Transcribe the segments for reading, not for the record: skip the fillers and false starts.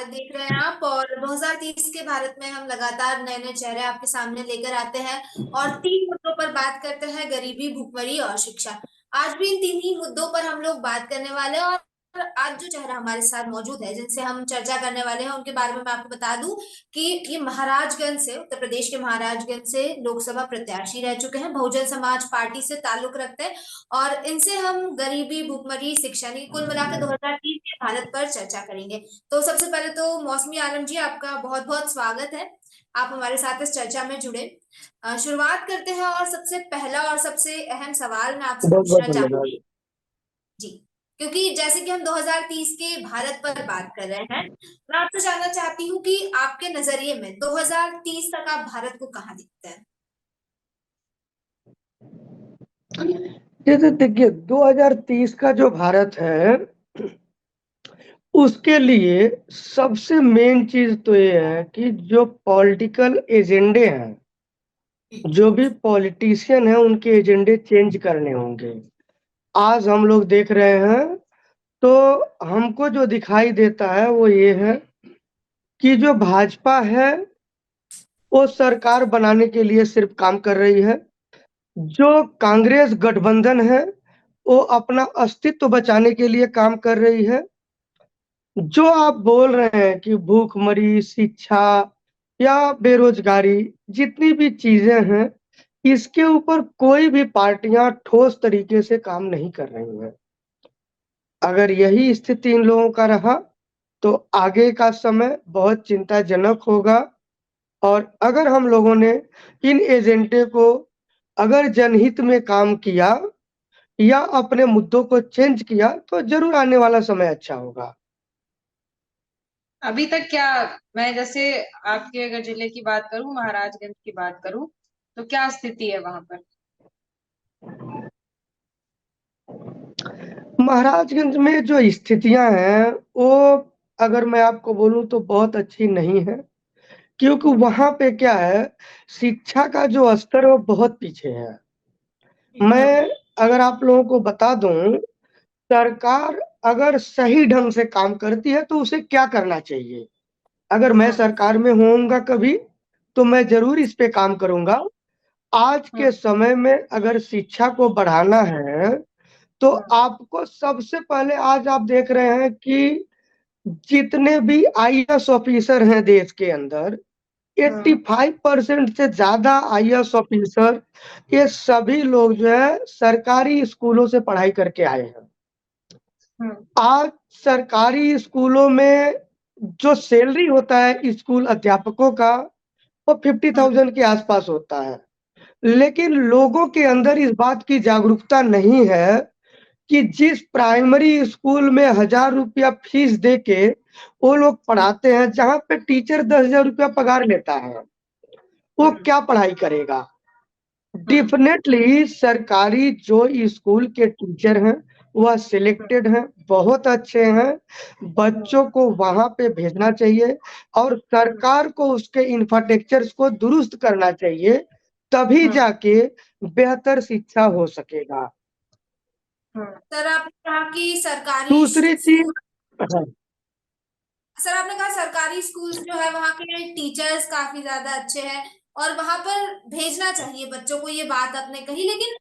भारत देख रहे हैं आप। और 2030 के भारत में हम लगातार नए नए चेहरे आपके सामने लेकर आते हैं और तीन मुद्दों पर बात करते हैं: गरीबी, भुखमरी और शिक्षा। आज भी इन तीन ही मुद्दों पर हम लोग बात करने वाले हैं। और आज जो चेहरा हमारे साथ मौजूद है, जिनसे हम चर्चा करने वाले हैं, उनके बारे में मैं आपको बता दूं कि ये महाराजगंज से, उत्तर प्रदेश के महाराजगंज से लोकसभा प्रत्याशी रह चुके हैं, बहुजन समाज पार्टी से ताल्लुक रखते हैं। और इनसे हम गरीबी, भुखमरी, शिक्षा की कुल मिलाकर 2030 के भारत पर चर्चा करेंगे। तो सबसे पहले तो मौसमी आलम जी, आपका बहुत बहुत स्वागत है। आप हमारे साथ इस चर्चा में जुड़े। शुरुआत करते हैं और सबसे पहला और सबसे अहम सवाल मैं आपसे बहुत बहुत पूछना धन्यवाद। चाहूंगी जी, क्योंकि जैसे कि हम 2030 के भारत पर बात कर रहे हैं, मैं आपसे जानना चाहती हूँ कि आपके नजरिए में 2030 तक आप भारत को कहाँ देखते हैं? जैसे देखिए 2030 का जो भारत है उसके लिए सबसे मेन चीज तो ये है कि जो पॉलिटिकल एजेंडे हैं, जो भी पॉलिटिशियन है, उनके एजेंडे चेंज करने होंगे। आज हम लोग देख रहे हैं तो हमको जो दिखाई देता है वो ये है कि जो भाजपा है वो सरकार बनाने के लिए सिर्फ काम कर रही है। जो कांग्रेस गठबंधन है वो अपना अस्तित्व बचाने के लिए काम कर रही है। जो आप बोल रहे हैं कि भूखमरी, शिक्षा या बेरोजगारी, जितनी भी चीजें हैं, इसके ऊपर कोई भी पार्टियां ठोस तरीके से काम नहीं कर रही हैं। अगर यही स्थिति इन लोगों का रहा तो आगे का समय बहुत चिंताजनक होगा। और अगर हम लोगों ने इन एजेंडे को अगर जनहित में काम किया या अपने मुद्दों को चेंज किया तो जरूर आने वाला समय अच्छा होगा। अभी तक क्या, मैं जैसे आपके अगर जिले की बात करूं, महाराजगंज की बात करूं, तो क्या स्थिति है वहां पर? महाराजगंज में जो स्थितियां हैं वो, अगर मैं आपको बोलूं तो बहुत अच्छी नहीं है। क्योंकि वहां पे क्या है, शिक्षा का जो स्तर है वो बहुत पीछे है। मैं अगर आप लोगों को बता दूं, सरकार अगर सही ढंग से काम करती है तो उसे क्या करना चाहिए। अगर मैं सरकार में होऊंगा कभी तो मैं जरूर इस पे काम करूंगा। आज के समय में अगर शिक्षा को बढ़ाना है तो आपको सबसे पहले, आज आप देख रहे हैं कि जितने भी आईएएस ऑफिसर हैं देश के अंदर, 85% से ज्यादा आईएएस ऑफिसर, ये सभी लोग जो है सरकारी स्कूलों से पढ़ाई करके आए हैं। आज सरकारी स्कूलों में जो सैलरी होता है स्कूल अध्यापकों का, वो 50,000 के आसपास होता है। लेकिन लोगों के अंदर इस बात की जागरूकता नहीं है कि जिस प्राइमरी स्कूल में 1,000 रुपया फीस दे के वो लोग पढ़ाते हैं, जहाँ पे टीचर 10,000 रुपया पगार लेता है, वो क्या पढ़ाई करेगा। डेफिनेटली सरकारी जो स्कूल के टीचर हैं वह सिलेक्टेड हैं, बहुत अच्छे हैं। बच्चों को वहां पे भेजना चाहिए और सरकार को उसके इंफ्रास्ट्रक्चर्स को दुरुस्त करना चाहिए, तभी जाके बेहतर शिक्षा हो सकेगा। सर, आपने कहा कि सरकारी दूसरी चीज, स्कूल सर, आपने कहा सरकारी स्कूल्स जो है वहाँ के टीचर्स काफी ज्यादा अच्छे हैं और वहां पर भेजना चाहिए बच्चों को, ये बात आपने कही। लेकिन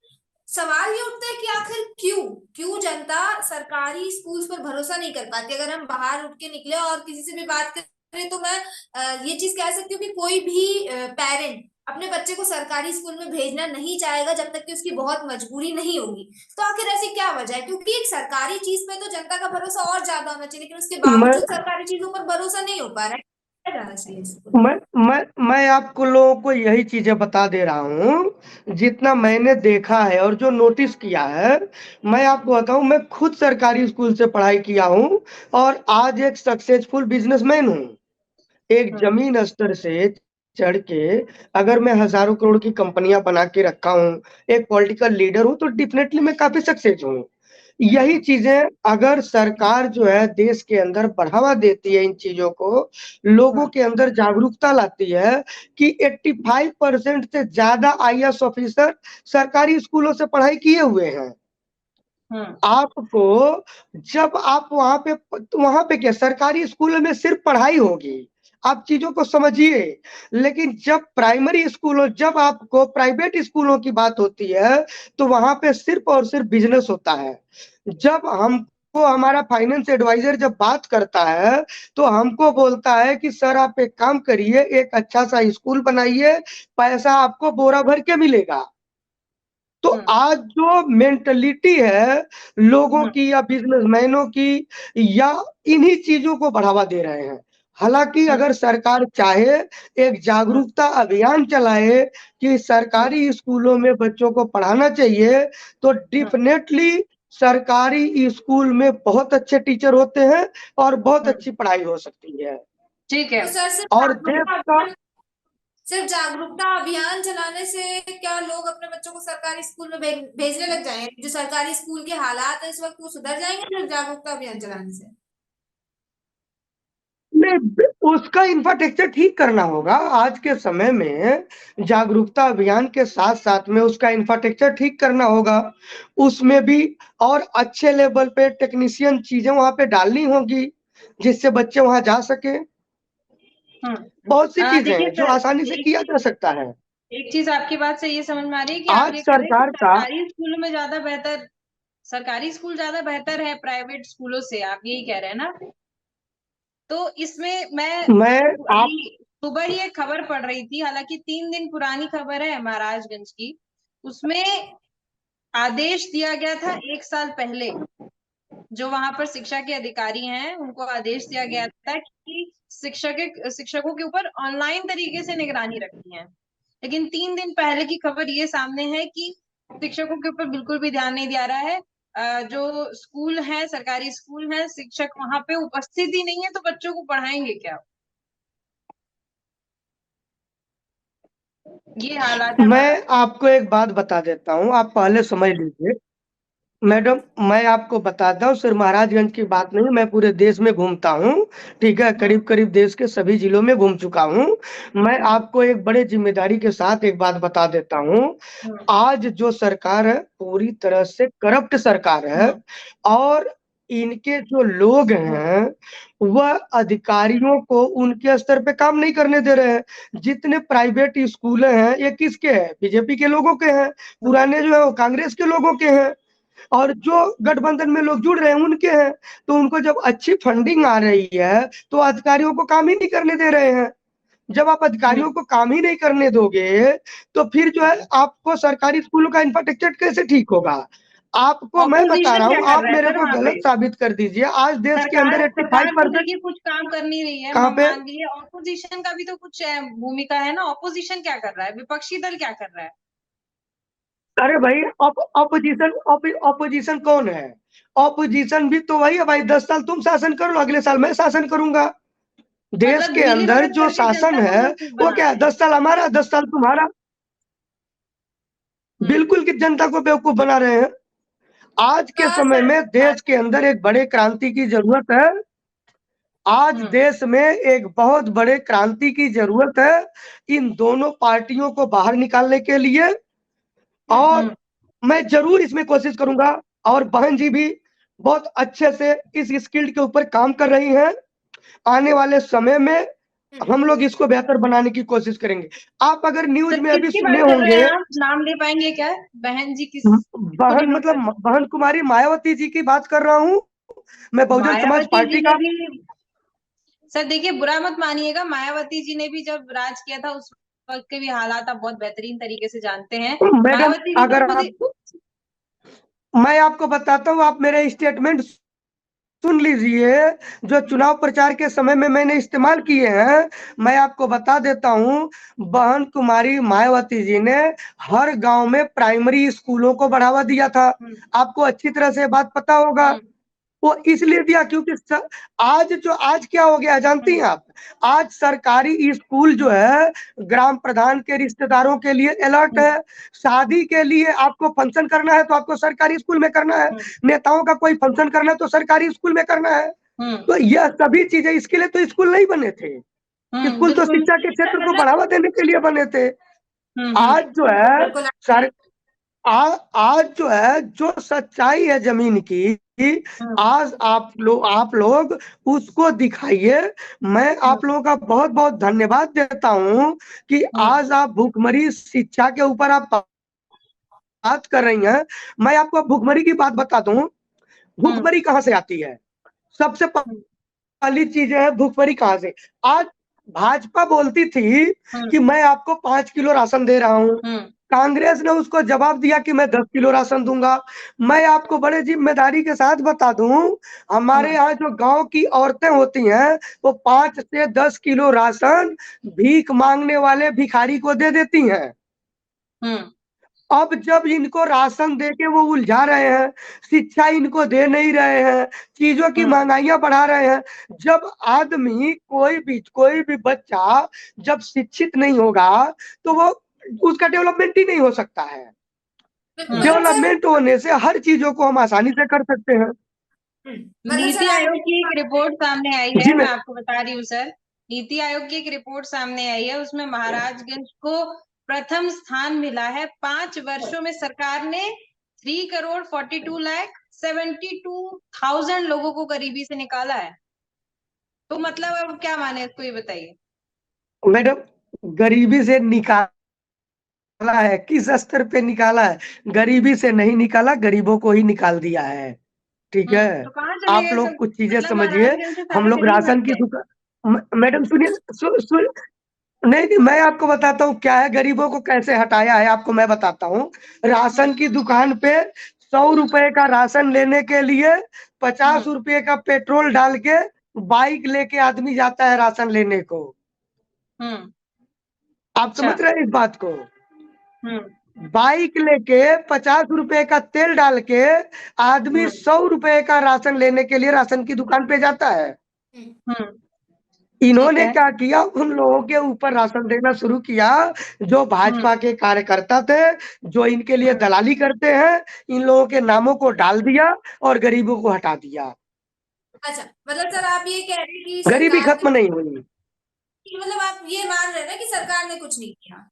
सवाल ये उठता है कि आखिर क्यों क्यों जनता सरकारी स्कूल्स पर भरोसा नहीं कर पाती? अगर हम बाहर उठ के निकले और किसी से भी बात करें तो मैं ये चीज कह सकती हूँ कि कोई भी पेरेंट अपने बच्चे को सरकारी स्कूल में भेजना नहीं चाहेगा जब तक कि उसकी बहुत मजबूरी नहीं होगी। तो आखिर ऐसी क्या वजह है? क्योंकि एक सरकारी चीज में तो जनता का भरोसा और ज्यादा होना चाहिए, लेकिन उसके मैं बावजूद सरकारी चीजों पर भरोसा नहीं हो पा रहा है। क्या जाना चाहिए इसको? मैं आपको लोगों को यही चीजें बता दे रहा हूँ जितना मैंने देखा है और जो नोटिस किया है। मैं आपको बताऊं, मैं खुद सरकारी स्कूल से पढ़ाई किया हूँ और आज एक सक्सेसफुल बिजनेसमैन हूँ। एक जमीन स्तर से चढ़ के अगर मैं हजारों करोड़ की कंपनियां बना के रखा हूँ, एक पॉलिटिकल लीडर हूँ, तो डेफिनेटली मैं काफी सक्सेस हूँ। यही चीजें अगर सरकार जो है देश के अंदर बढ़ावा देती है, इन चीजों को लोगों के अंदर जागरूकता लाती है कि 85% से ज्यादा आईएएस ऑफिसर सरकारी स्कूलों से पढ़ाई किए हुए हैं। आपको जब आप वहां पे क्या सरकारी स्कूल में सिर्फ पढ़ाई होगी, आप चीजों को समझिए। लेकिन जब प्राइमरी स्कूलों जब आपको प्राइवेट स्कूलों की बात होती है तो वहां पे सिर्फ और सिर्फ बिजनेस होता है। जब हमको हमारा फाइनेंस एडवाइजर जब बात करता है तो हमको बोलता है कि सर आप एक काम करिए, एक अच्छा सा स्कूल बनाइए, पैसा आपको बोरा भर के मिलेगा। तो आज जो मेंटलिटी है लोगों की या बिजनेसमैनों की, या इन्हीं चीजों को बढ़ावा दे रहे हैं। हालांकि अगर सरकार चाहे एक जागरूकता अभियान चलाए कि सरकारी स्कूलों में बच्चों को पढ़ाना चाहिए, तो डेफिनेटली सरकारी स्कूल में बहुत अच्छे टीचर होते हैं और बहुत अच्छी पढ़ाई हो सकती है। ठीक है। तो सर और सिर्फ जागरूकता अभियान चलाने से क्या लोग अपने बच्चों को सरकारी स्कूल में भेजने लग जाएंगे? जो सरकारी स्कूल के हालात है इस वक्त वो सुधर जाएंगे सिर्फ जागरूकता अभियान चलाने से? नहीं, उसका इंफ्रास्ट्रक्चर ठीक करना होगा। आज के समय में जागरूकता अभियान के साथ साथ में उसका इंफ्रास्ट्रक्चर ठीक करना होगा। उसमें भी और अच्छे लेवल पे टेक्नीशियन चीजें वहां पे डालनी होगी जिससे बच्चे वहां जा सके। बहुत सी चीजें देखिए हैं जो सर, आसानी से किया जा सकता है। एक चीज आपकी बात से ये समझ में आ रही है कि आप आज ये कह रहे हैं सरकार कि का सरकारी स्कूल ज्यादा बेहतर है प्राइवेट स्कूलों से, आप यही कह रहे हैं ना? तो इसमें मैं आप अभी सुबह ही एक खबर पढ़ रही थी, हालांकि 3 दिन पुरानी खबर है महाराजगंज की। उसमें आदेश दिया गया था 1 साल पहले, जो वहां पर शिक्षा के अधिकारी हैं उनको आदेश दिया गया था कि शिक्षकों के ऊपर ऑनलाइन तरीके से निगरानी रखनी है। लेकिन 3 दिन पहले की खबर ये सामने है कि शिक्षकों के ऊपर बिल्कुल भी ध्यान नहीं दिया रहा है। जो स्कूल है, सरकारी स्कूल है, शिक्षक वहां पे उपस्थित ही नहीं है, तो बच्चों को पढ़ाएंगे क्या? ये हालात है मैं आपको एक बात बता देता हूँ, आप पहले समझ लीजिए। मैडम, मैं आपको बताता हूँ, सिर्फ महाराजगंज की बात नहीं, मैं पूरे देश में घूमता हूँ। ठीक है, करीब करीब देश के सभी जिलों में घूम चुका हूँ। मैं आपको एक बड़े जिम्मेदारी के साथ एक बात बता देता हूँ। आज जो सरकार है पूरी तरह से करप्ट सरकार है, और इनके जो लोग हैं वह अधिकारियों को उनके स्तर पे काम नहीं करने दे रहे हैं। जितने प्राइवेट स्कूल हैं ये किसके हैं? बीजेपी के लोगों के हैं। पुराने जो है वो कांग्रेस के लोगों के हैं, और जो गठबंधन में लोग जुड़ रहे हैं उनके हैं। तो उनको जब अच्छी फंडिंग आ रही है तो अधिकारियों को काम ही नहीं करने दे रहे हैं। जब आप अधिकारियों को काम ही नहीं करने दोगे तो फिर जो है आपको सरकारी स्कूलों का इंफ्रास्ट्रक्चर कैसे ठीक होगा? आपको मैं बता रहा ऑपोजिशन क्या हूँ, कर आप रहा है मेरे सर को वहां पे? गलत साबित कर दीजिए। आज देश के अंदर सरकार तो 85% देखिए कुछ काम कर नहीं रही है, कहाँ पे? मान लीजिए ऑपोजिशन का भी तो कुछ भूमिका है ना। ऑपोजिशन क्या कर रहा है, विपक्षी दल क्या कर रहा है? अरे भाई, ऑपोजिशन कौन है? ऑपोजिशन भी तो वही है भाई। 10 साल तुम शासन करो, अगले साल मैं शासन करूंगा। देश मतलब के मिली अंदर भगत जो करके शासन जनता को है बेवकूफ वो बना क्या है? रहे 10 साल हमारा, 10 साल तुम्हारा। बिल्कुल कि जनता को बेवकूफ बना रहे हैं। आज के समय में देश के अंदर एक बड़े क्रांति की जरूरत है। आज देश में एक बहुत बड़े क्रांति की जरूरत है इन दोनों पार्टियों को बाहर निकालने के लिए। और मैं जरूर इसमें कोशिश करूंगा, और बहन जी भी बहुत अच्छे से इस स्किल के ऊपर काम कर रही हैं। आने वाले समय में हम लोग इसको बेहतर बनाने की कोशिश करेंगे। आप अगर न्यूज में अभी किसकी सुने बात कर रहे होंगे, हैं आप? नाम ले पाएंगे क्या? बहन जी किस को बहन डिनोट मतलब बहन कुमारी मायावती जी की बात कर रहा हूँ। मैं बहुजन समाज मायावती जी पार्टी ने का। भी, सर देखिए बुरा मत मानिएगा, मायावती जी ने भी जब राज किया था उस वक्त के भी हालात आप बहुत बेहतरीन तरीके से जानते हैं। मैडम, मायावती जी तो अगर खुद आप मैं आपको बताता हूँ, आप मेरे स्टेटमेंट सुन लीजिए जो चुनाव प्रचार के समय में मैंने इस्तेमाल किए हैं। मैं आपको बता देता हूँ, बहन कुमारी मायावती जी ने हर गांव में प्राइमरी स्कूलों को बढ़ावा दिया था। आपको अच्छी तरह से बात पता होगा। वो इसलिए दिया क्योंकि आज क्या हो गया जानती हैं आप? आज सरकारी स्कूल जो है ग्राम प्रधान के रिश्तेदारों के लिए अलर्ट है। शादी के लिए आपको फंक्शन करना है तो आपको सरकारी स्कूल में करना है। नेताओं का कोई फंक्शन करना है तो सरकारी स्कूल में करना है। तो यह सभी चीजें, इसके लिए तो स्कूल नहीं बने थे। स्कूल तो शिक्षा के क्षेत्र को बढ़ावा देने के लिए बने थे। आज जो है बिल्कुल सर आज जो है, जो सच्चाई है जमीन की, आज आप लोग उसको दिखाइए। मैं आप लोगों का बहुत बहुत धन्यवाद देता हूं कि आज आप भूखमरी शिक्षा के ऊपर आप बात कर रही हैं। मैं आपको भूखमरी की बात बता दूं, भूखमरी कहाँ से आती है। सबसे पहली चीज है भूखमरी कहाँ से। आज भाजपा बोलती थी कि मैं आपको 5 किलो राशन दे रहा हूं, कांग्रेस ने उसको जवाब दिया कि मैं 10 किलो राशन दूंगा। मैं आपको बड़े जिम्मेदारी के साथ बता दूं, हमारे यहाँ जो गांव की औरतें होती हैं वो 5 से 10 किलो राशन भीख मांगने वाले भिखारी को दे देती हैं। अब जब इनको राशन देके वो उलझा रहे हैं, शिक्षा इनको दे नहीं रहे हैं, चीजों की महंगाइयां बढ़ा रहे हैं। जब आदमी कोई भी बच्चा जब शिक्षित नहीं होगा तो वो उसका डेवलपमेंट ही नहीं हो सकता है। डेवलपमेंट होने से हर चीजों को हम आसानी से कर सकते हैं। नीति आयोग की एक रिपोर्ट सामने आई है, मैं आपको बता रही हूँ सर। नीति आयोग की एक रिपोर्ट सामने आई है, उसमें महाराजगंज को प्रथम स्थान मिला है। 5 वर्षों में सरकार ने 3,42,72,000 लोगों को गरीबी से निकाला है। तो मतलब अब क्या माने इसको, ये बताइए। मैडम, गरीबी से निकाला है, किस स्तर पे निकाला है? गरीबी से नहीं निकाला, गरीबों को ही निकाल दिया है। ठीक है, तो कहाँ चले आप गए लोग सब? कुछ चीजें मतलब समझिए। महाराजगंज से हम सारे लोग गरीब राशन हट की गए। दुकान, मैडम सुनिए, नहीं, मैं आपको बताता हूँ क्या है, गरीबों को कैसे हटाया है आपको मैं बताता हूँ। राशन की दुकान पे 100 रुपए का राशन लेने के लिए 50 रुपए का पेट्रोल डाल के बाइक लेके आदमी जाता है राशन लेने को। आप समझ रहे हैं इस बात को? बाइक लेके 50 रुपए का तेल डाल के आदमी 100 रुपए का राशन लेने के लिए राशन की दुकान पे जाता है। इन्होंने क्या किया, उन लोगों के ऊपर राशन देना शुरू किया जो भाजपा के कार्यकर्ता थे, जो इनके लिए दलाली करते हैं। इन लोगों के नामों को डाल दिया और गरीबों को हटा दिया। अच्छा, मतलब सर आप ये कह रहे हैं कि गरीबी सरकार खत्म नहीं हुई। मतलब आप ये मान रहे हैं ना कि सरकार ने कुछ नहीं किया।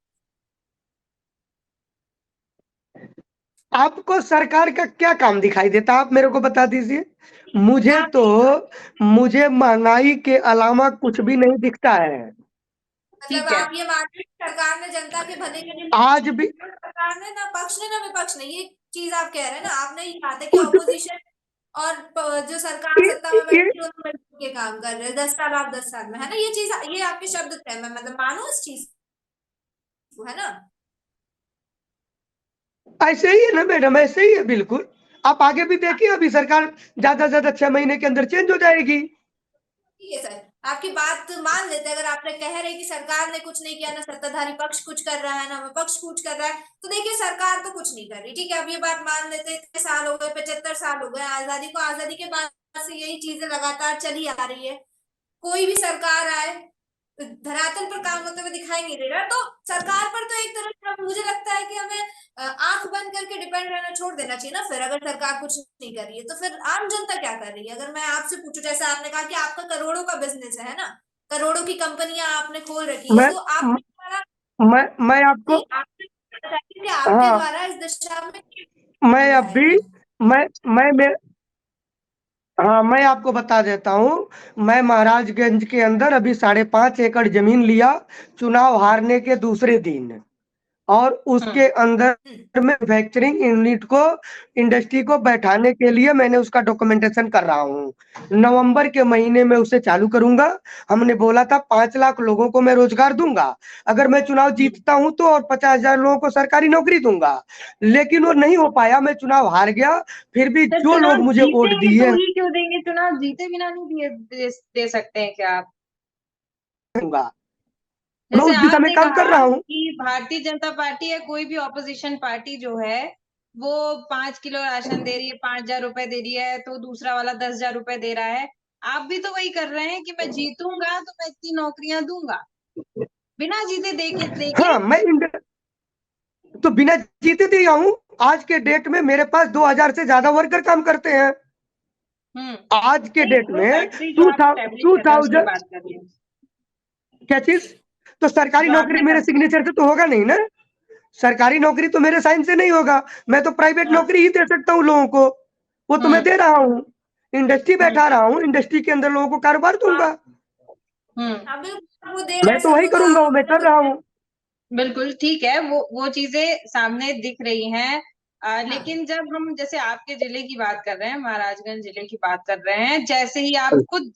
आपको सरकार का क्या काम दिखाई देता, आप मेरे को बता दीजिए। मुझे महंगाई के अलावा कुछ भी नहीं दिखता है। मतलब आप ये मान रहे हैं कि सरकार ने जनता के भले के लिए आज भी सरकार ने ना पक्ष ने ना विपक्ष ने, ये चीज आप कह रहे हैं ना। आपने ये कहा था कि ऑपोजिशन और जो सरकार सत्ता में बैठी है दोनों मिलकर के काम कर रहे हैं। 10 साल आप 10 साल में, है ना, ये चीज, ये आपके शब्द थे। मैं मतलब मानू इस चीज को, है ना? ऐसे ही है ना मैडम, ऐसे ही है बिल्कुल। आप आगे भी देखिए, अभी सरकार ज्यादा से ज्यादा 6 महीने के अंदर चेंज हो जाएगी। ठीक है सर, आपकी बात मान लेते हैं। अगर आपने कह रहे कि सरकार ने कुछ नहीं किया, ना सत्ताधारी पक्ष कुछ कर रहा है, ना विपक्ष कुछ कर रहा है, तो देखिए सरकार तो कुछ नहीं कर रही। ठीक है, अब ये बात मान लेते हैं। इतने साल हो गए, 75 साल हो गए आजादी को। आजादी के बाद से यही चीजें लगातार चली आ रही है। कोई भी सरकार आए, धरातल पर काम होते हुए दिखाई नहीं दे रहा। तो सरकार पर तो एक तरह से मुझे लगता है कि हमें आंख बंद करके डिपेंड रहना छोड़ देना चाहिए ना। फिर अगर सरकार कुछ नहीं कर रही है तो फिर आम जनता क्या कर रही है? अगर मैं आपसे पूछूं, जैसे आपने कहा कि आपका करोड़ों का बिजनेस है ना, करोड़ों की कंपनियां आपने खोल रखी है, मैं तो आपके द्वारा मैं आपको आपके हाँ, द्वारा इस दिशा में मैं अब भी जाएगा। मैं हाँ, मैं आपको बता देता हूँ। मैं महाराजगंज के अंदर अभी 5.5 एकड़ जमीन लिया चुनाव हारने के दूसरे दिन, और उसके अंदर मैन्युफैक्चरिंग यूनिट को, इंडस्ट्री को बैठाने के लिए मैंने उसका डॉक्यूमेंटेशन कर रहा हूँ। नवंबर के महीने में उसे चालू करूंगा। हमने बोला था 5 लाख लोगों को मैं रोजगार दूंगा अगर मैं चुनाव जीतता हूं तो, और 50,000 लोगों को सरकारी नौकरी दूंगा। लेकिन वो नहीं हो पाया, मैं चुनाव हार गया। फिर भी जो लोग मुझे वोट दिए, तो ही क्यों देंगे? चुनाव जीते बिना नहीं दे सकते हैं क्या आप? मैं उस जैसे दिशा में आपने काम कर कहा रहा हूँ। कि भारतीय जनता पार्टी या कोई भी ऑपोजिशन पार्टी जो है वो 5 किलो राशन दे रही है, 5,000 रुपए दे रही है, तो दूसरा वाला 10,000 रुपए दे रहा है। आप भी तो वही कर रहे हैं कि मैं जीतूंगा तो मैं इतनी नौकरियां दूंगा, बिना जीते देके। हाँ, तो बिना जीते दिया हूँ। आज के डेट में मेरे पास 2000 से ज्यादा वर्कर काम करते हैं। आज के डेट में फैक्ट्री जो आप एस्टेब्लिश कर रहे हैं उसकी 2000 बात कर रही हूँ। क्या चीज? तो सरकारी जो नौकरी आपने मेरे सिग्नेचर से तो होगा नहीं ना। सरकारी नौकरी तो मेरे साइन से नहीं होगा, मैं तो प्राइवेट हाँ। नौकरी ही दे सकता हूँ लोगों को, वो तो मैं दे रहा हूँ। इंडस्ट्री बैठा रहा हूँ, इंडस्ट्री के अंदर लोगों को कारोबार दूंगा, हम्म। बिल्कुल वो दे मैं रहे तो वही करूंगा, वो मैं कर रहा हूँ। बिल्कुल ठीक है, वो चीजें सामने दिख रही हैं। लेकिन जब हम जैसे आपके जिले की बात कर रहे हैं, महाराजगंज जिले की बात कर रहे हैं, जैसे ही आप खुद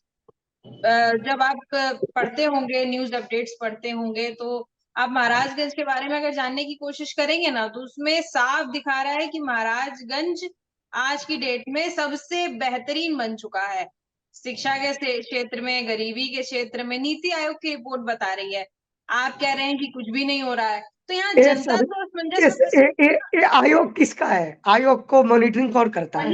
जब आप पढ़ते होंगे, न्यूज अपडेट्स पढ़ते होंगे, तो आप महाराजगंज के बारे में अगर जानने की कोशिश करेंगे ना, तो उसमें साफ दिखा रहा है कि महाराजगंज आज की डेट में सबसे बेहतरीन बन चुका है। शिक्षा के क्षेत्र में, गरीबी के क्षेत्र में। नीति आयोग की रिपोर्ट बता रही है, आप कह रहे हैं कि कुछ भी नहीं हो रहा है। तो यहाँ ये जनता सब तो असमंजस ये आयोग किसका है? आयोग को मॉनिटरिंग कौन करता है?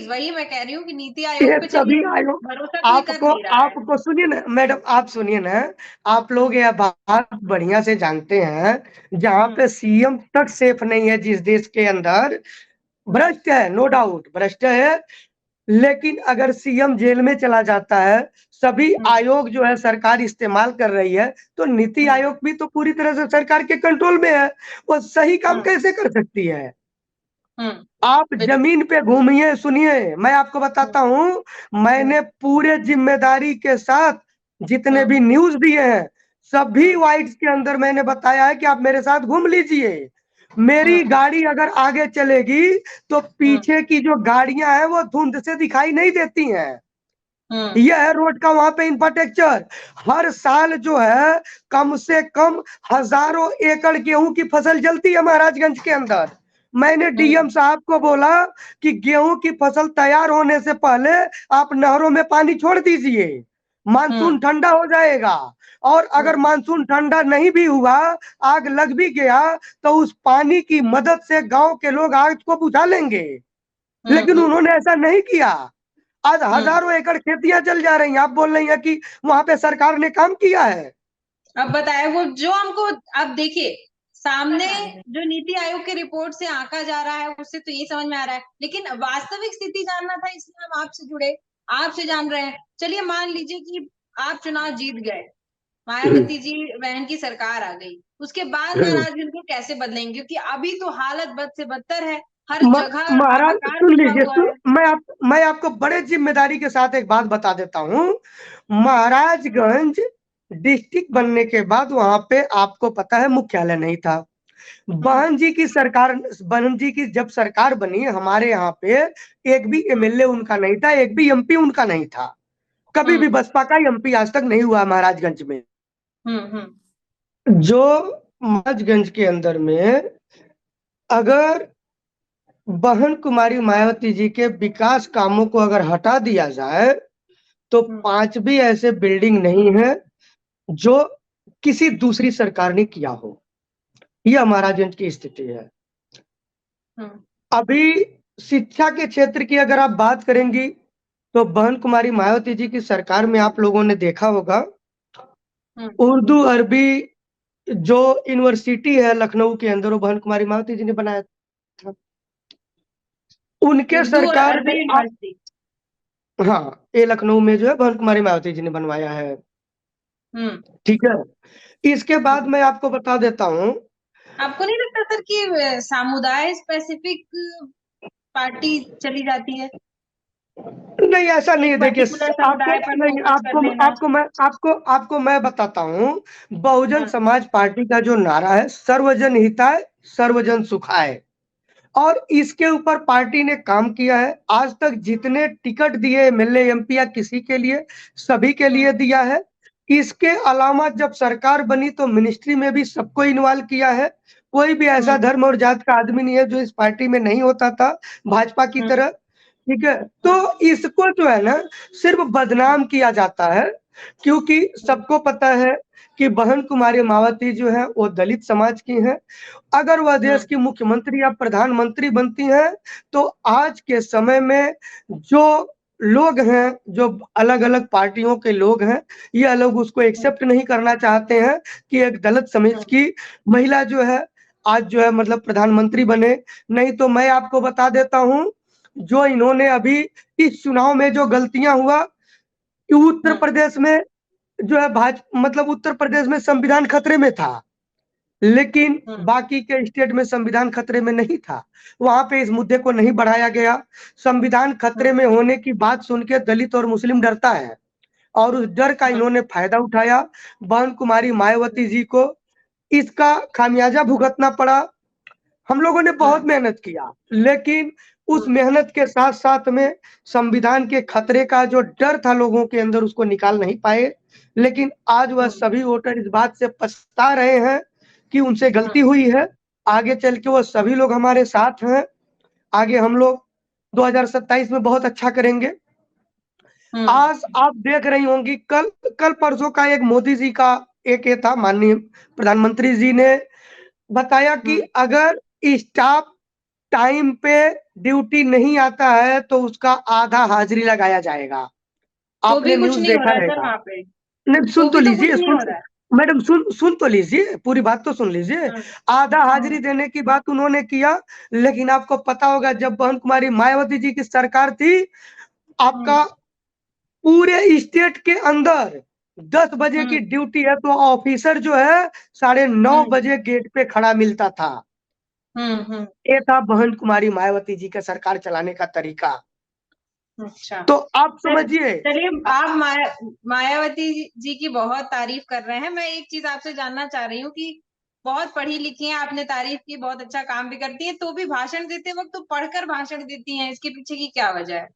वही मैं कह रही हूँ कि नीति ये आयोग पे सभी चलिए आयोग, भरोसा कोई कर नहीं रहा है। आपको सुनिए ना मैडम, आप सुनिए ना, आप लोग यह बात बढ़िया से जानते हैं, जहाँ पे सीएम तक सेफ नहीं है जिस देश के अंदर, भ्रष्ट है, नो डाउट भ्रष्ट है, लेकिन अगर सीएम जेल में चला जाता है, सभी आयोग जो है सरकार इस्तेमाल कर रही है, तो नीति आयोग भी तो पूरी तरह से सरकार के कंट्रोल में है, वो सही काम कैसे कर सकती है? आप जमीन पे घूमिए, सुनिए, मैं आपको बताता हूँ, मैंने पूरे जिम्मेदारी के साथ जितने भी न्यूज दिए हैं, सभी वाइट्स के अंदर मैंने बताया है कि आप मेरे साथ घूम लीजिए। मेरी गाड़ी अगर आगे चलेगी तो पीछे की जो गाड़ियां हैं वो धुंध से दिखाई नहीं देती हैं। यह है रोड का वहां पे इंफ्रास्ट्रक्चर। हर साल जो है कम से कम हजारों एकड़ गेहूं की फसल जलती है महाराजगंज के अंदर। मैंने डीएम साहब को बोला कि गेहूं की फसल तैयार होने से पहले आप नहरों में पानी छोड़ दीजिए, मानसून ठंडा हो जाएगा, और अगर मानसून ठंडा नहीं भी हुआ, आग लग भी गया, तो उस पानी की मदद से गांव के लोग आग को बुझा लेंगे। लेकिन उन्होंने ऐसा नहीं किया। आज हजारों एकड़ खेतियां जल जा रही हैं, आप बोल रही हैं कि वहां पे सरकार ने काम किया है। अब बताए वो जो हमको, अब देखिए सामने जो नीति आयोग की रिपोर्ट से आंका जा रहा है, उससे तो ये समझ में आ रहा है, लेकिन वास्तविक स्थिति जानना था, इसलिए हम आपसे जुड़े, आपसे जान रहे हैं। चलिए मान लीजिए कि आप चुनाव जीत गए, मायावती जी बहन की सरकार आ गई, उसके बाद महाराजगंज को कैसे बदलेंगे? क्योंकि अभी तो हालत बद से बदतर है, हर जगह महाराज हाहाकार सुन मचा लीजिए, हुआ है। मैं आपको बड़े जिम्मेदारी के साथ एक बात बता देता हूँ। महाराजगंज डिस्ट्रिक्ट बनने के बाद वहां पे आपको पता है मुख्यालय नहीं था। बहन जी की सरकार, बहन जी की जब सरकार बनी हमारे यहाँ पे, एक भी एमएलए उनका नहीं था, एक भी एमपी उनका नहीं था। कभी भी बसपा का एमपी आज तक नहीं हुआ महाराजगंज में। जो महाराजगंज के अंदर में अगर बहन कुमारी मायावती जी के विकास कामों को अगर हटा दिया जाए, तो 5 भी ऐसे बिल्डिंग नहीं है जो किसी दूसरी सरकार ने किया हो। यह महाराजगंज की स्थिति है। अभी शिक्षा के क्षेत्र की अगर आप बात करेंगी, तो बहन कुमारी मायावती जी की सरकार में आप लोगों ने देखा होगा, उर्दू अरबी जो यूनिवर्सिटी है लखनऊ के अंदर, वो बहन कुमारी मायावती जी ने बनाया था। उनके सरकार में हाँ, ये लखनऊ में जो है बहन कुमारी मायावती जी ने बनवाया है। ठीक है, इसके बाद मैं आपको बता देता हूँ, आपको नहीं लगता सर कि समुदाय स्पेसिफिक पार्टी चली जाती है? नहीं ऐसा नहीं है। देखिए समुदाय पर नहीं, फोकस कर लेना। आपको मैं बताता हूँ, बहुजन समाज पार्टी का जो नारा है, सर्वजन हिताय सर्वजन सुखाय, और इसके ऊपर पार्टी ने काम किया है। आज तक जितने टिकट दिए एमएलए एमपी या किसी के लिए, सभी के लिए दिया है। इसके अलावा जब सरकार बनी तो मिनिस्ट्री में भी सबको इन्वॉल्व किया है। कोई भी ऐसा धर्म और जात का आदमी नहीं है जो इस पार्टी में नहीं होता था भाजपा की तरह। ठीक है, तो इसको जो है ना सिर्फ बदनाम किया जाता है, क्योंकि सबको पता है कि बहन कुमारी मायावती जो है वो दलित समाज की है। अगर वह देश की मुख्यमंत्री या प्रधानमंत्री बनती हैं, तो आज के समय में जो लोग हैं, जो अलग अलग पार्टियों के लोग हैं, ये लोग उसको एक्सेप्ट नहीं करना चाहते हैं कि एक दलित समाज की महिला जो है आज जो है मतलब प्रधानमंत्री बने। नहीं तो मैं आपको बता देता हूँ, जो इन्होंने अभी इस चुनाव में जो गलतियां हुआ, उत्तर प्रदेश में जो है मतलब उत्तर प्रदेश में संविधान खतरे में था। लेकिन बाकी के स्टेट में संविधान खतरे में नहीं था। वहां पे इस मुद्दे को नहीं बढ़ाया गया। संविधान खतरे में होने की बात सुन के दलित और मुस्लिम डरता है और उस डर का इन्होंने फायदा उठाया। बहन कुमारी मायावती जी को इसका खामियाजा भुगतना पड़ा। हम लोगों ने बहुत मेहनत किया, लेकिन उस मेहनत के साथ साथ में संविधान के खतरे का जो डर था लोगों के अंदर उसको निकाल नहीं पाए। लेकिन आज वह सभी वोटर इस बात से पछता रहे हैं कि उनसे गलती हुई है। आगे चल के वो सभी लोग हमारे साथ हैं। आगे हम लोग 2027 में बहुत अच्छा करेंगे। आज आप देख रही होंगी, कल कल परसों का एक मोदी जी का एक ये था, माननीय प्रधानमंत्री जी ने बताया कि अगर स्टाफ टाइम पे ड्यूटी नहीं आता है तो उसका आधा हाजिरी लगाया जाएगा। तो भी आपने कुछ न्यूज़ नहीं हो देखा रहा है सर रहेगा। वहाँ पे। नहीं, सुन तो भी तो लीजिए, कुछ नहीं हो रहा है। मैडम सुन तो लीजिए, पूरी बात तो सुन लीजिए। आधा हाजिरी देने की बात उन्होंने किया, लेकिन आपको पता होगा जब बहन कुमारी मायावती जी की सरकार थी, आपका पूरे स्टेट के अंदर 10 बजे की ड्यूटी है तो ऑफिसर जो है 9:30 बजे गेट पे खड़ा मिलता था। ये था बहन कुमारी मायावती जी का सरकार चलाने का तरीका। अच्छा, तो आप समझिए। चलिए, आप मायावती जी की बहुत तारीफ कर रहे हैं। मैं एक चीज आपसे जानना चाह रही हूँ कि बहुत पढ़ी लिखी हैं, आपने तारीफ की, बहुत अच्छा काम भी करती हैं, तो भी भाषण देते वक्त तो पढ़कर भाषण देती हैं, इसके पीछे की क्या वजह है?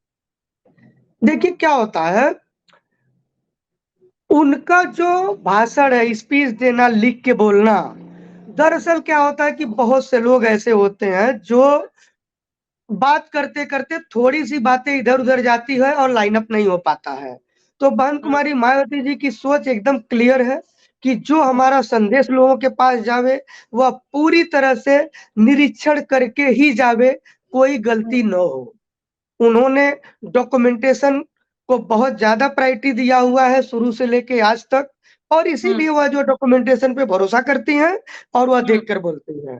देखिए क्या होता है, उनका जो भाषण है, स्पीच देना, लिख के बोलना, दरअसल क्या होता है कि बहुत से लोग ऐसे होते हैं जो बात करते करते थोड़ी सी बातें इधर उधर जाती है और लाइन अप नहीं हो पाता है। तो बहन कुमारी मायावती जी की सोच एकदम क्लियर है कि जो हमारा संदेश लोगों के पास जावे वह पूरी तरह से निरीक्षण करके ही जावे, कोई गलती न हो। उन्होंने डॉक्यूमेंटेशन को बहुत ज्यादा प्रायोरिटी दिया हुआ है शुरू से लेके आज तक, और इसीलिए वह जो डॉक्यूमेंटेशन पे भरोसा करती हैं और वह देखकर बोलती हैं।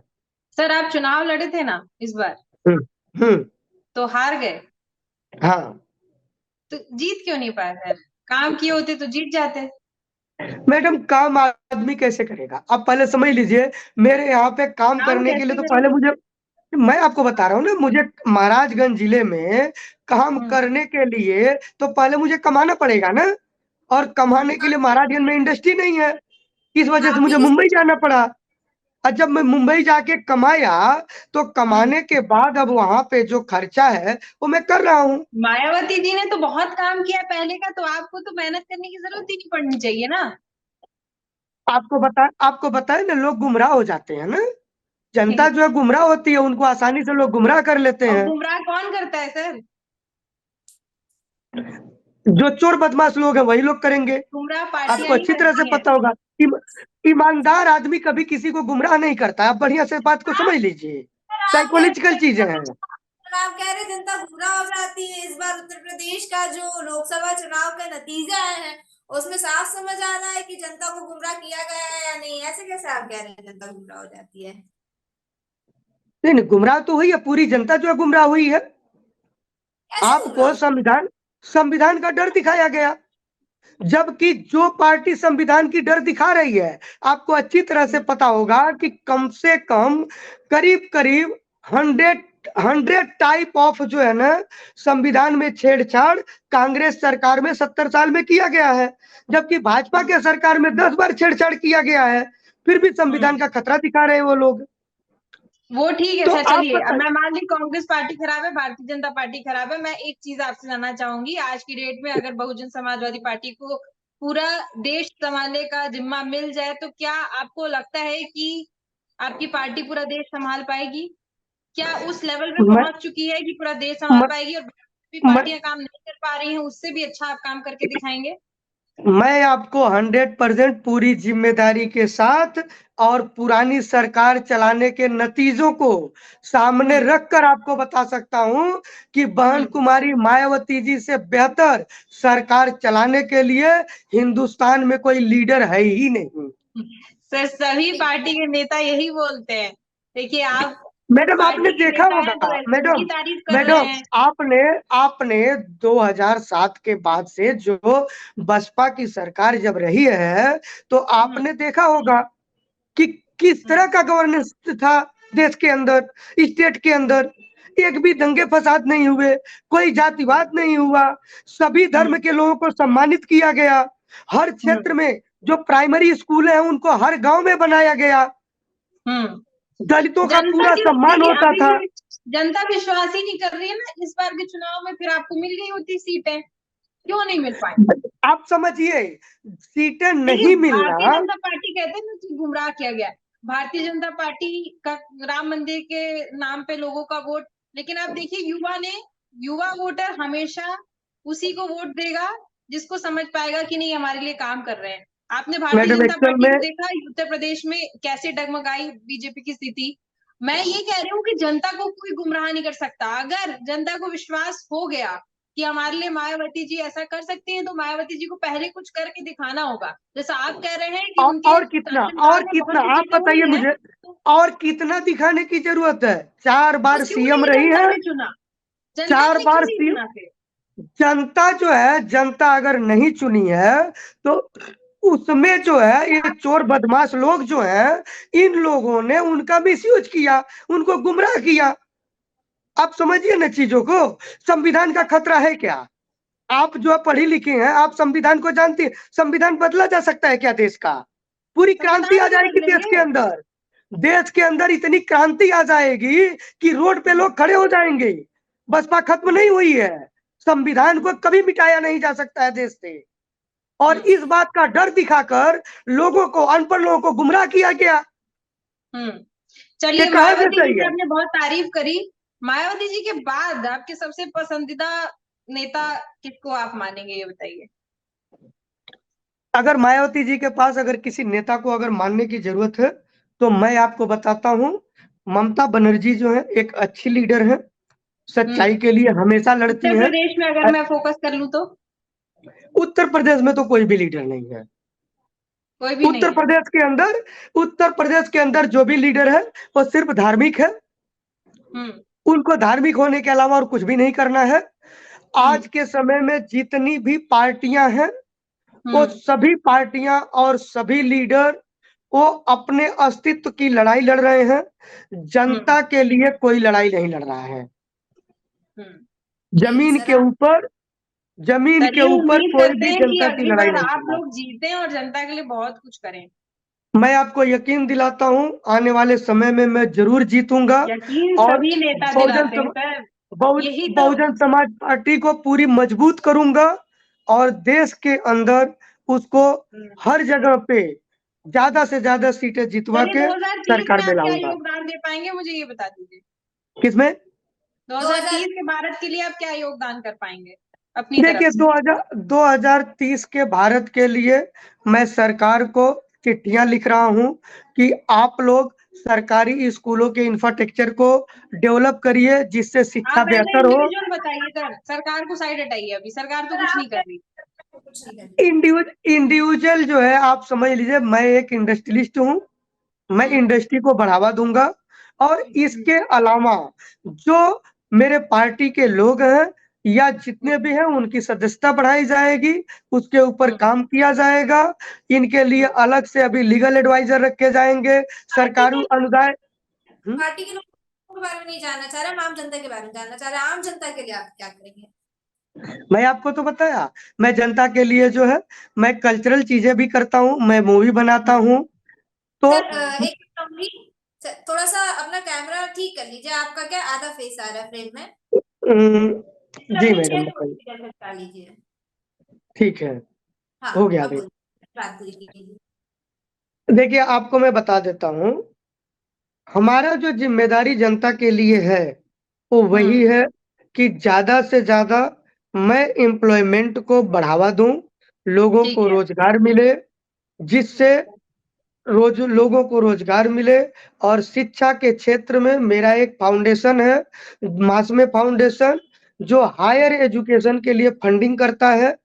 सर, आप चुनाव लड़े थे ना इस बार, हम्म। तो हार गए, हाँ तो जीत क्यों नहीं पाए? सर, काम किए होते तो जीत जाते। मैडम, काम आदमी कैसे करेगा? आप पहले समझ लीजिए, मेरे यहाँ पे काम करने के लिए कैसे तो पहले करेंगे? मैं आपको बता रहा हूँ ना, मुझे महाराजगंज जिले में काम करने के लिए तो पहले मुझे कमाना पड़ेगा ना, और कमाने के लिए महाराजगंज में इंडस्ट्री नहीं है। इस वजह से आप मुझे ही मुंबई जाना पड़ा। और जब मैं मुंबई जाके कमाया तो कमाने के बाद अब वहां पे जो खर्चा है वो मैं कर रहा हूँ। मायावती जी ने तो बहुत काम किया पहले का, तो आपको तो मेहनत करने की जरूरत ही नहीं पड़नी चाहिए ना। आपको बताए ना, लोग गुमराह हो जाते हैं ना, जनता जो है गुमराह होती है, उनको आसानी से लोग गुमराह कर लेते और हैं। गुमराह कौन करता है सर? जो चोर बदमाश लोग हैं वही लोग करेंगे। गुमराह आपको पार्टियां ही अच्छी तरह से करती हैं। पता होगा। ईमानदार आदमी कभी किसी को गुमराह नहीं करता। आप बढ़िया से बात को समझ लीजिए, आप कह साइकोलॉजिकल चीजें हैं। आप कह रहे जनता गुमराह हो जाती है। इस बार उत्तर प्रदेश का जो लोकसभा चुनाव का नतीजा आया है उसमें साफ समझ आ रहा है कि जनता को गुमराह किया गया है या नहीं। ऐसे कैसे आप कह रहे हैं जनता गुमराह हो जाती है? नहीं नहीं, गुमराह तो हुई है, पूरी जनता जो है गुमराह हुई है। कैसे गुमराह आपको संविधान का डर दिखाया गया, जबकि जो पार्टी संविधान की डर दिखा रही है, आपको अच्छी तरह से पता होगा कि कम से कम करीब करीब 100 टाइप ऑफ जो है ना संविधान में छेड़छाड़ कांग्रेस सरकार में 70 साल में किया गया है, जबकि भाजपा के सरकार में 10 बार छेड़छाड़ किया गया है। फिर भी संविधान का खतरा दिखा रहे हैं वो लोग। वो ठीक है तो सर, आप चलिए, अब बताइए। मैं मान ली कांग्रेस पार्टी खराब है, भारतीय जनता पार्टी खराब है। मैं एक चीज आपसे जानना चाहूंगी, आज की डेट में अगर बहुजन समाजवादी पार्टी को पूरा देश संभालने का जिम्मा मिल जाए तो क्या आपको लगता है कि आपकी पार्टी पूरा देश संभाल पाएगी? क्या उस लेवल पे मैं, पहुंच चुकी है कि पूरा देश संभाल मैं, पाएगी, और भी मैं, पार्टियां काम नहीं कर पा रही हैं उससे भी अच्छा आप काम करके दिखाएंगे? मैं आपको 100% पूरी जिम्मेदारी के साथ और पुरानी सरकार चलाने के नतीजों को सामने रखकर आपको बता सकता हूं कि बहन कुमारी मायावती जी से बेहतर सरकार चलाने के लिए हिंदुस्तान में कोई लीडर है ही नहीं। सर, सभी पार्टी के नेता यही बोलते हैं। देखिए, आप मैडम आपने पार्टी के देखा नेता हैं होगा, तो ऐसे ही मैडम तारीफ कर रहे मैडम हैं। आपने आपने 2007 के बाद से जो बसपा की सरकार जब रही है तो आपने देखा होगा कि किस तरह का गवर्नेंस था देश के अंदर, स्टेट के अंदर। एक भी दंगे फसाद नहीं हुए, कोई जातिवाद नहीं हुआ, सभी धर्म के लोगों को सम्मानित किया गया। हर क्षेत्र में जो प्राइमरी स्कूल है उनको हर गांव में बनाया गया। दलितों का पूरा सम्मान होता था। जनता विश्वास ही नहीं कर रही है ना इस बार के चुनाव में, फिर आपको मिल गई होती सीटें, क्यों नहीं मिल पाई? आप समझिए, सीटें नहीं मिलना। भारतीय जनता पार्टी कहते हैं ना कि गुमराह किया गया। भारतीय जनता पार्टी का राम मंदिर के नाम पे लोगों का वोट, लेकिन आप देखिए युवा वोटर हमेशा उसी को वोट देगा जिसको समझ पाएगा कि नहीं हमारे लिए काम कर रहे हैं। आपने भारतीय जनता पार्टी को देखा उत्तर प्रदेश में कैसे डगमगाई बीजेपी की स्थिति। मैं ये कह रही हूँ कि जनता को कोई गुमराह नहीं कर सकता। अगर जनता को विश्वास हो गया कि हमारे लिए मायावती जी ऐसा कर सकती हैं, तो मायावती जी को पहले कुछ करके दिखाना होगा। जैसा आप कह रहे हैं कि और कितना आप बताइए मुझे, और कितना दिखाने की जरूरत है? 4 बार सीएम रही है, 4 बार सीएम। जनता जो है, जनता अगर नहीं चुनी है तो उसमें जो है ये चोर बदमाश लोग जो है, इन लोगों ने उनका मिसयूज किया, उनको गुमराह किया। आप समझिए ना चीजों को। संविधान का खतरा है क्या? आप जो पढ़ी लिखी हैं, आप संविधान को जानती हैं। संविधान बदला जा सकता है क्या देश का? पूरी क्रांति आ जाएगी देश के अंदर। देश के अंदर इतनी क्रांति आ जाएगी कि रोड पे लोग खड़े हो जाएंगे। बसपा खत्म नहीं हुई है, संविधान को कभी मिटाया नहीं जा सकता है देश से। और इस बात का डर दिखाकर लोगों को, अनपढ़ लोगों को गुमराह किया गया। चलिए, मायावती जी की आपने बहुत तारीफ करी। मायावती जी के बाद आपके सबसे पसंदीदा नेता किसको आप मानेंगे, ये बताइए। अगर मायावती जी के पास अगर किसी नेता को अगर मानने की जरूरत है तो मैं आपको बताता हूँ, ममता बनर्जी जो है एक अच्छी लीडर है, सच्चाई के लिए हमेशा लड़ती है। उत्तर प्रदेश में अगर मैं फोकस कर लूं तो उत्तर प्रदेश में तो कोई भी लीडर नहीं है। कोई भी उत्तर प्रदेश के अंदर जो भी लीडर है वो सिर्फ धार्मिक है। उनको धार्मिक होने के अलावा और कुछ भी नहीं करना है। आज के समय में जितनी भी पार्टियां हैं वो सभी पार्टियां और सभी लीडर वो अपने अस्तित्व की लड़ाई लड़ रहे हैं। जनता के लिए कोई लड़ाई नहीं लड़ रहा है। जमीन के ऊपर कोई भी जनता की लड़ाई नहीं। आप लोग जीते और जनता के लिए बहुत कुछ करें। मैं आपको यकीन दिलाता हूं, आने वाले समय में मैं जरूर जीतूंगा। और सभी नेता दिलाते हैं। बहुजन समाज पार्टी को पूरी मजबूत करूंगा और देश के अंदर उसको हर जगह पे ज्यादा से ज्यादा सीटें जितवा के सरकार में लाऊंगा। योगदान दे पाएंगे, मुझे ये बता दीजिए। किसमें? 2030 के भारत के लिए आप क्या योगदान कर पाएंगे अपनी? देखिए, 2030 के भारत के लिए मैं सरकार को चिट्ठियां लिख रहा हूं कि आप लोग सरकारी स्कूलों के इंफ्रास्ट्रक्चर को डेवलप करिए जिससे शिक्षा बेहतर हो। बताइए सर, सरकार को साइड हटाइए, अभी सरकार तो कुछ नहीं कर रही। इंडिविजुअल जो है, आप समझ लीजिए, मैं एक इंडस्ट्रियलिस्ट हूँ, मैं इंडस्ट्री को बढ़ावा दूंगा। और इसके अलावा जो मेरे पार्टी के लोग हैं या जितने भी हैं उनकी सदस्यता बढ़ाई जाएगी, उसके ऊपर काम किया जाएगा। इनके लिए अलग से अभी लीगल एडवाइजर रखे जाएंगे। सरकारी अनुदान। पार्टी के लोगों के बारे में नहीं जानना चाह रहा, आम जनता के बारे में जानना चाह रहा। आम जनता के लिए आप क्या करेंगे? मैं आपको तो बताया, मैं जनता के लिए जो है मैं कल्चरल चीजें भी करता हूँ, मैं मूवी बनाता हूँ। तो एक थोड़ा सा अपना कैमरा ठीक कर लीजिए, आपका क्या आधा फेस आ रहा है फ्रेम में। जी मैडम, बताइए। ठीक है, हो गया अभी। देखिए, आपको मैं बता देता हूँ, हमारा जो जिम्मेदारी जनता के लिए है वो वही है कि ज्यादा से ज्यादा मैं एम्प्लॉयमेंट को बढ़ावा दूं, लोगों को रोजगार मिले, जिससे लोगों को रोजगार मिले। और शिक्षा के क्षेत्र में मेरा एक फाउंडेशन है, मासमे फाउंडेशन, जो हायर एजुकेशन के लिए फंडिंग करता है।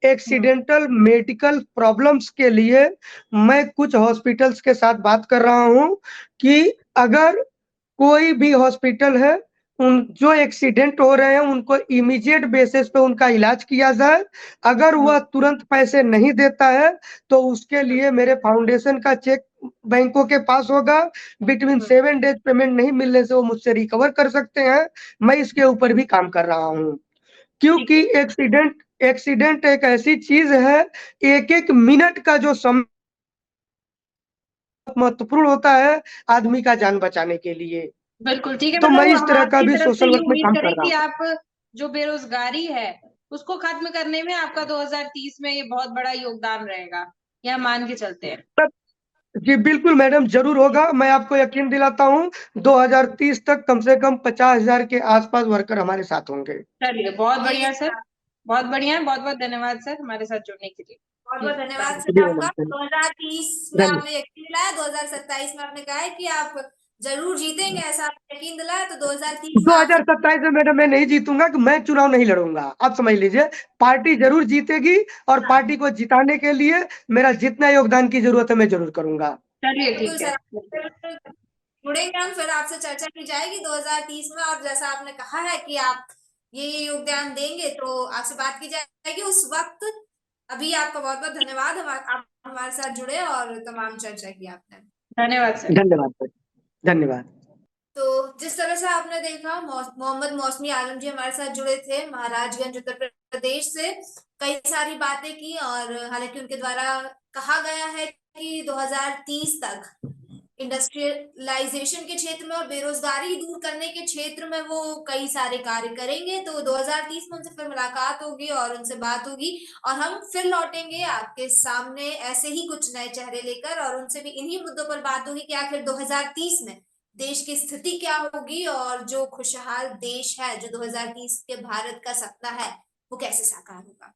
एक्सीडेंटल मेडिकल प्रॉब्लम्स के लिए मैं कुछ हॉस्पिटल्स के साथ बात कर रहा हूं कि अगर कोई भी हॉस्पिटल है जो एक्सीडेंट हो रहे हैं उनको इमीडिएट बेसिस पे उनका इलाज किया जाए। अगर वह तुरंत पैसे नहीं देता है तो उसके लिए मेरे फाउंडेशन का चेक बैंकों के पास होगा। बिटवीन 7 डेज पेमेंट नहीं मिलने से वो मुझसे रिकवर कर सकते हैं। मैं इसके ऊपर भी काम कर रहा हूँ, क्योंकि एक्सीडेंट एक ऐसी चीज है, एक मिनट का जो समय महत्वपूर्ण होता है आदमी का जान बचाने के लिए। बिल्कुल ठीक है। तो मैं मतलब इस हम तरह का आपकी भी तरफ से सोशल ये वर्क में उम्मीद काम करें कर रहा कि हूँ। आप जो बेरोजगारी है उसको खत्म करने में आपका 2030 में ये बहुत बड़ा योगदान रहेगा, यह मान के चलते हैं। जी बिल्कुल मैडम, जरूर होगा। मैं आपको यकीन दिलाता हूँ 2030 तक कम से कम 50,000 के आसपास वर्कर हमारे साथ होंगे। चलिए, बहुत जी बढ़िया सर, बहुत बढ़िया है। बहुत बहुत धन्यवाद सर हमारे साथ जुड़ने के लिए। बहुत बहुत धन्यवाद जी सर मैडम, आपका। 2030 में धन्यवाद। आपने यकीन दिलाया, 2027 में आपने कहा है कि आप जरूर जीतेंगे, ऐसा आपने यकीन दिलाया, तो 2030 में आप 2027 में मैडम मैं नहीं जीतूंगा, कि मैं चुनाव नहीं लड़ूंगा। आप समझ लीजिए, पार्टी जरूर जीतेगी और पार्टी को जिताने के लिए मेरा जितना योगदान की जरूरत है मैं जरूर करूंगा। चलिए बिल्कुल ठीक है। सर, फिर जुड़ेंगे हम, फिर आपसे चर्चा की जाएगी 2030 में, और जैसा आपने कहा है कि आप ये योगदान देंगे तो आपसे बात की जाएगी उस वक्त। अभी आपका बहुत बहुत धन्यवाद, आप हमारे साथ जुड़े और तमाम चर्चा की आपने। धन्यवाद सर। धन्यवाद सर, धन्यवाद। तो जिस तरह से आपने देखा, मोहम्मद मौसमी आलम जी हमारे साथ जुड़े थे महाराजगंज उत्तर प्रदेश से, कई सारी बातें की, और हालांकि उनके द्वारा कहा गया है कि 2030 तक इंडस्ट्रियलाइजेशन के क्षेत्र में और बेरोजगारी दूर करने के क्षेत्र में वो कई सारे कार्य करेंगे। तो 2030 में उनसे फिर मुलाकात होगी और उनसे बात होगी, और हम फिर लौटेंगे आपके सामने ऐसे ही कुछ नए चेहरे लेकर, और उनसे भी इन्हीं मुद्दों पर बात होगी कि आखिर 2030 में देश की स्थिति क्या होगी, और जो खुशहाल देश है, जो 2030 के भारत का सपना है, वो कैसे साकार होगा।